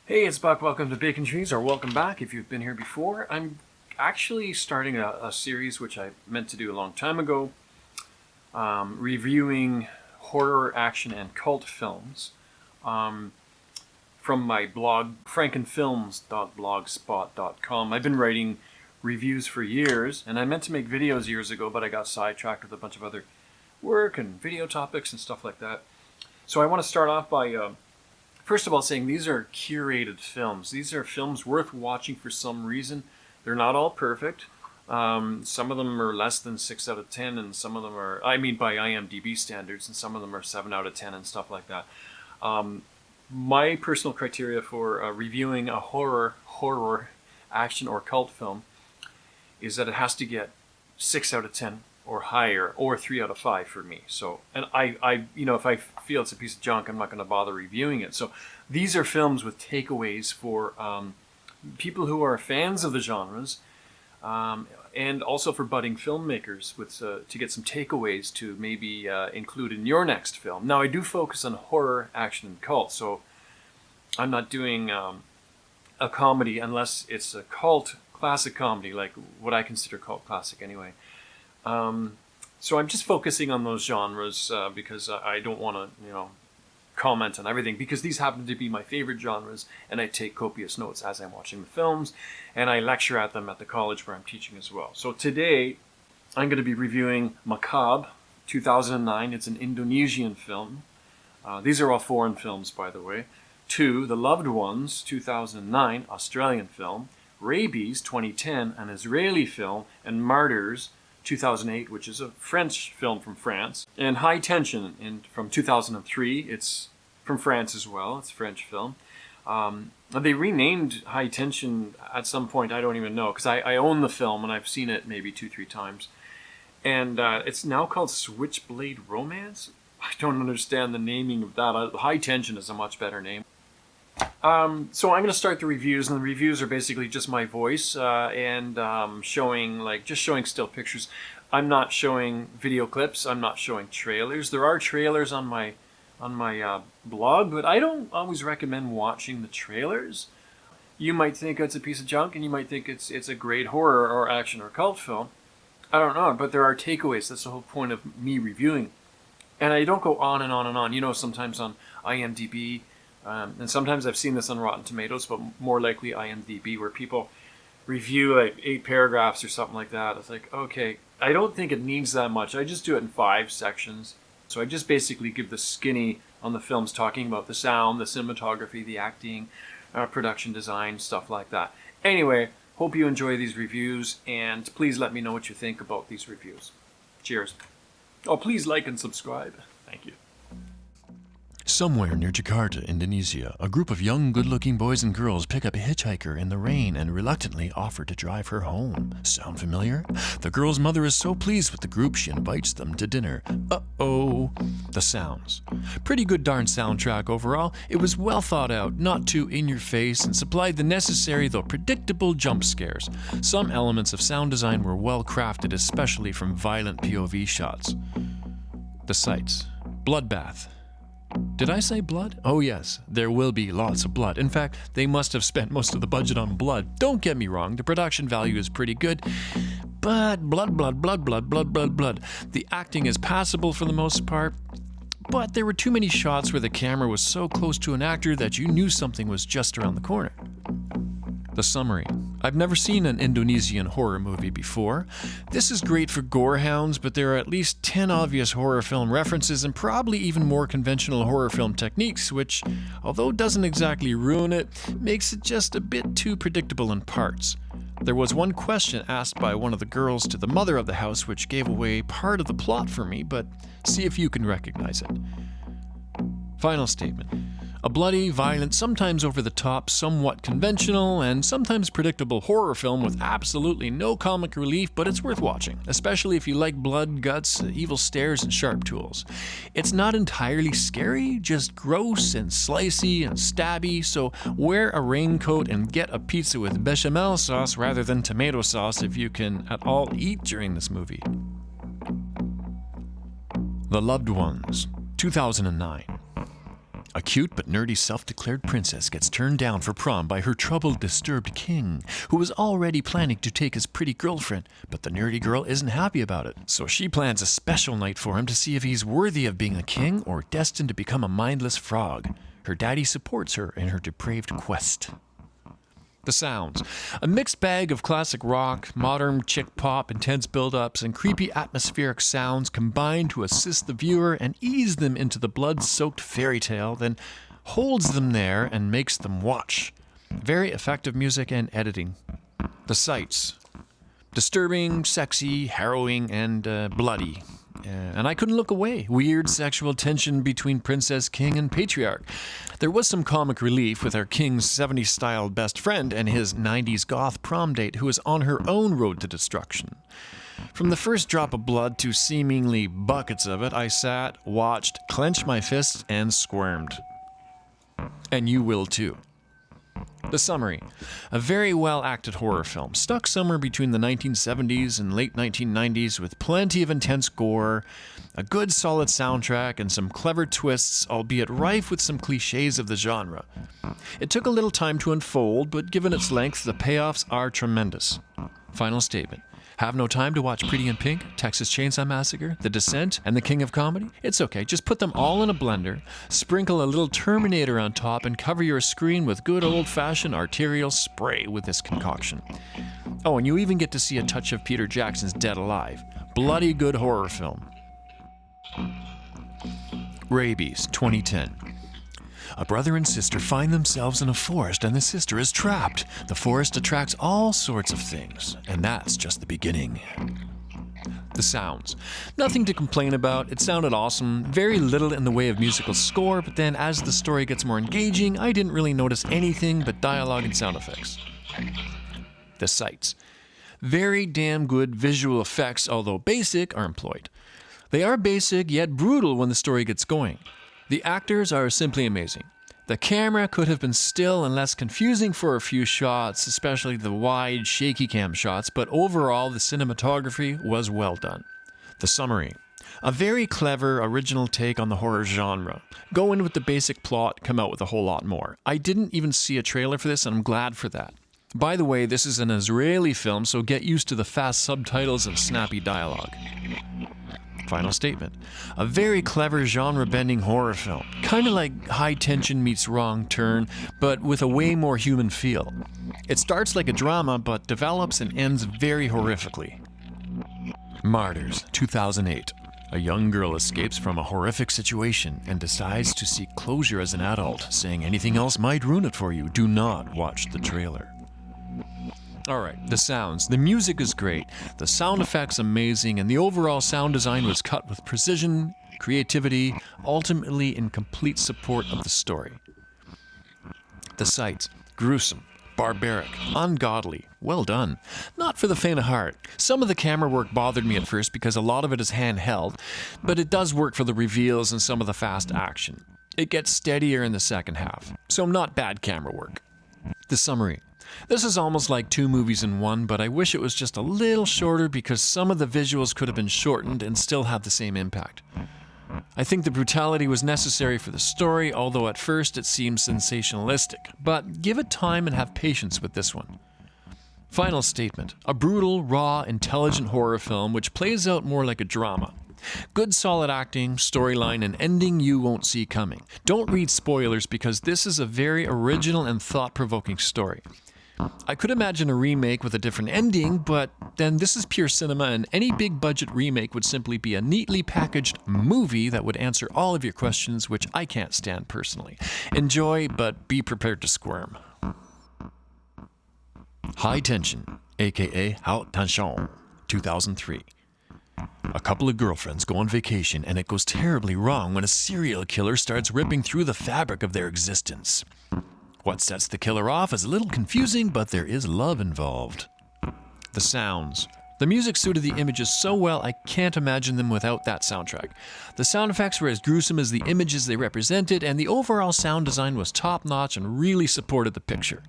Hey, it's Buck. Welcome to Bacon Trees, or welcome back if you've been here before. I'm actually starting a series which I meant to do a long time ago, reviewing horror, action, and cult films from my blog, frankenfilms.blogspot.com. I've been writing reviews for years, and I meant to make videos years ago, but I got sidetracked with a bunch of other work and video topics and stuff like that. So I want to start off by first of all, saying these are curated films. These are films worth watching for some reason. They're not all perfect. Some of them are less than 6 out of 10, and some of them are, I mean by IMDb standards, and some of them are 7 out of 10 and stuff like that. My personal criteria for reviewing a horror, action, or cult film is that it has to get 6 out of 10 or higher, or 3 out of 5 for me. So, and I if I feel it's a piece of junk, I'm not going to bother reviewing it. So these are films with takeaways for people who are fans of the genres, and also for budding filmmakers with to get some takeaways to maybe include in your next film. Now, I do focus on horror, action, and cult, so I'm not doing a comedy unless it's a cult classic comedy, like what I consider cult classic anyway. So I'm just focusing on those genres because I don't want to, comment on everything, because these happen to be my favorite genres, and I take copious notes as I'm watching the films, and I lecture at them at the college where I'm teaching as well. So today I'm going to be reviewing Macabre, 2009. It's an Indonesian film. These are all foreign films, by the way. 2, The Loved Ones, 2009, Australian film. Rabies, 2010, an Israeli film. And Martyrs, 2008, which is a French film from France, and High Tension from 2003. It's from France as well. It's a French film. They renamed High Tension at some point. I don't even know, because I own the film and I've seen it maybe 2-3 times. And it's now called Switchblade Romance. I don't understand the naming of that. High Tension is a much better name. So I'm going to start the reviews, and the reviews are basically just my voice and showing still pictures. I'm not showing video clips. I'm not showing trailers. There are trailers on my blog, but I don't always recommend watching the trailers. You might think it's a piece of junk, and you might think it's a great horror or action or cult film. I don't know, but there are takeaways. That's the whole point of me reviewing. And I don't go on and on and on. Sometimes on IMDb. And sometimes I've seen this on Rotten Tomatoes, but more likely IMDb, where people review like 8 paragraphs or something like that. It's like, okay, I don't think it needs that much. I just do it in 5 sections. So I just basically give the skinny on the films, talking about the sound, the cinematography, the acting, production design, stuff like that. Anyway, hope you enjoy these reviews, and please let me know what you think about these reviews. Cheers. Oh, please like and subscribe. Thank you. Somewhere near Jakarta, Indonesia, a group of young, good-looking boys and girls pick up a hitchhiker in the rain and reluctantly offer to drive her home. Sound familiar? The girl's mother is so pleased with the group, she invites them to dinner. Uh-oh. The sounds. Pretty good darn soundtrack overall. It was well thought out, not too in-your-face, and supplied the necessary, though predictable, jump scares. Some elements of sound design were well crafted, especially from violent POV shots. The sights. Bloodbath. Did I say blood? Oh yes, there will be lots of blood. In fact, they must have spent most of the budget on blood. Don't get me wrong, the production value is pretty good, but blood. The acting is passable for the most part, but there were too many shots where the camera was so close to an actor that you knew something was just around the corner. The summary. I've never seen an Indonesian horror movie before. This is great for gorehounds, but there are at least 10 obvious horror film references and probably even more conventional horror film techniques, which, although doesn't exactly ruin it, makes it just a bit too predictable in parts. There was one question asked by one of the girls to the mother of the house which gave away part of the plot for me, but see if you can recognize it. Final statement. A bloody, violent, sometimes over-the-top, somewhat conventional, and sometimes predictable horror film with absolutely no comic relief, but it's worth watching, especially if you like blood, guts, evil stares, and sharp tools. It's not entirely scary, just gross and slicey and stabby, so wear a raincoat and get a pizza with bechamel sauce rather than tomato sauce if you can at all eat during this movie. The Loved Ones, 2009. A cute but nerdy self-declared princess gets turned down for prom by her troubled, disturbed king, who was already planning to take his pretty girlfriend, but the nerdy girl isn't happy about it. So she plans a special night for him to see if he's worthy of being a king or destined to become a mindless frog. Her daddy supports her in her depraved quest. The sounds. A mixed bag of classic rock, modern chick pop, intense build-ups, and creepy atmospheric sounds combine to assist the viewer and ease them into the blood-soaked fairy tale, then holds them there and makes them watch. Very effective music and editing. The sights. Disturbing, sexy, harrowing, and bloody. And I couldn't look away. Weird sexual tension between princess, king, and patriarch. There was some comic relief with our king's 70s-style best friend and his 90s goth prom date who is on her own road to destruction. From the first drop of blood to seemingly buckets of it, I sat, watched, clenched my fists, and squirmed. And you will too. The summary. A very well-acted horror film, stuck somewhere between the 1970s and late 1990s with plenty of intense gore, a good solid soundtrack, and some clever twists, albeit rife with some cliches of the genre. It took a little time to unfold, but given its length, the payoffs are tremendous. Final statement. Have no time to watch Pretty in Pink, Texas Chainsaw Massacre, The Descent, and The King of Comedy? It's okay, just put them all in a blender, sprinkle a little Terminator on top, and cover your screen with good old-fashioned arterial spray with this concoction. Oh, and you even get to see a touch of Peter Jackson's Dead Alive. Bloody good horror film. Rabies, 2010. A brother and sister find themselves in a forest and the sister is trapped. The forest attracts all sorts of things, and that's just the beginning. The sounds. Nothing to complain about. It sounded awesome. Very little in the way of musical score, but then as the story gets more engaging, I didn't really notice anything but dialogue and sound effects. The sights. Very damn good visual effects, although basic, are employed. They are basic, yet brutal when the story gets going. The actors are simply amazing. The camera could have been still and less confusing for a few shots, especially the wide, shaky cam shots, but overall the cinematography was well done. The summary. A very clever, original take on the horror genre. Go in with the basic plot, come out with a whole lot more. I didn't even see a trailer for this, and I'm glad for that. By the way, this is an Israeli film, so get used to the fast subtitles and snappy dialogue. Final statement. A very clever genre-bending horror film. Kind of like High Tension meets Wrong Turn, but with a way more human feel. It starts like a drama, but develops and ends very horrifically. Martyrs, 2008. A young girl escapes from a horrific situation and decides to seek closure as an adult, saying anything else might ruin it for you. Do not watch the trailer. Alright, the sounds. The music is great, the sound effects amazing, and the overall sound design was cut with precision, creativity, ultimately in complete support of the story. The sights. Gruesome, barbaric, ungodly, well done. Not for the faint of heart. Some of the camera work bothered me at first because a lot of it is handheld, but it does work for the reveals and some of the fast action. It gets steadier in the second half, so not bad camera work. The summary. This is almost like two movies in one, but I wish it was just a little shorter because some of the visuals could have been shortened and still have the same impact. I think the brutality was necessary for the story, although at first it seems sensationalistic, but give it time and have patience with this one. Final statement. A brutal, raw, intelligent horror film which plays out more like a drama. Good solid acting, storyline, and ending you won't see coming. Don't read spoilers because this is a very original and thought-provoking story. I could imagine a remake with a different ending, but then this is pure cinema and any big budget remake would simply be a neatly packaged movie that would answer all of your questions, which I can't stand personally. Enjoy, but be prepared to squirm. High Tension, aka Haute Tension, 2003. A couple of girlfriends go on vacation and it goes terribly wrong when a serial killer starts ripping through the fabric of their existence. What sets the killer off is a little confusing, but there is love involved. The sounds. The music suited the images so well I can't imagine them without that soundtrack. The sound effects were as gruesome as the images they represented, and the overall sound design was top-notch and really supported the picture.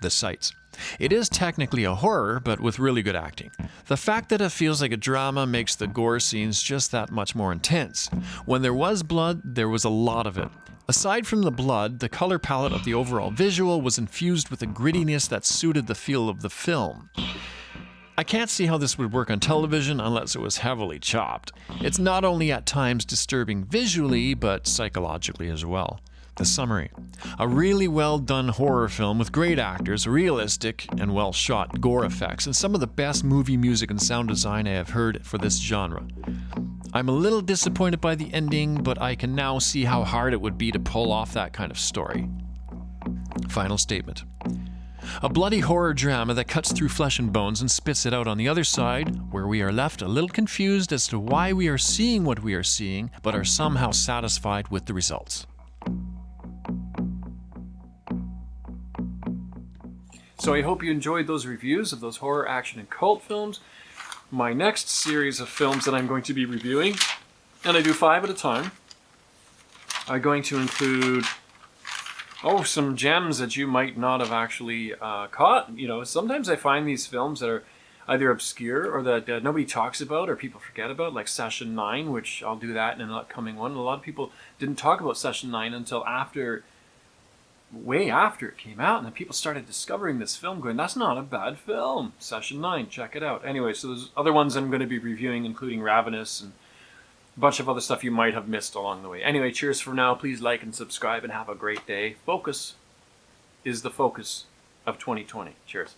The sights. It is technically a horror, but with really good acting. The fact that it feels like a drama makes the gore scenes just that much more intense. When there was blood, there was a lot of it. Aside from the blood, the color palette of the overall visual was infused with a grittiness that suited the feel of the film. I can't see how this would work on television unless it was heavily chopped. It's not only at times disturbing visually, but psychologically as well. The summary: a really well done horror film with great actors, realistic and well shot gore effects, and some of the best movie music and sound design I have heard for this genre. I'm a little disappointed by the ending, but I can now see how hard it would be to pull off that kind of story. Final statement. A bloody horror drama that cuts through flesh and bones and spits it out on the other side, where we are left a little confused as to why we are seeing what we are seeing, but are somehow satisfied with the results. So I hope you enjoyed those reviews of those horror, action, and cult films. My next series of films that I'm going to be reviewing, and I do 5 at a time, are going to include some gems that you might not have actually caught. You know, sometimes I find these films that are either obscure or that nobody talks about or people forget about, like Session 9, which I'll do that in an upcoming one. A lot of people didn't talk about Session 9 until way after it came out, and then people started discovering this film going, that's not a bad film. Session 9, check it out. Anyway, so there's other ones I'm going to be reviewing, including Ravenous and a bunch of other stuff you might have missed along the way. Anyway, cheers for now. Please like and subscribe and have a great day. Focus is the focus of 2020. Cheers.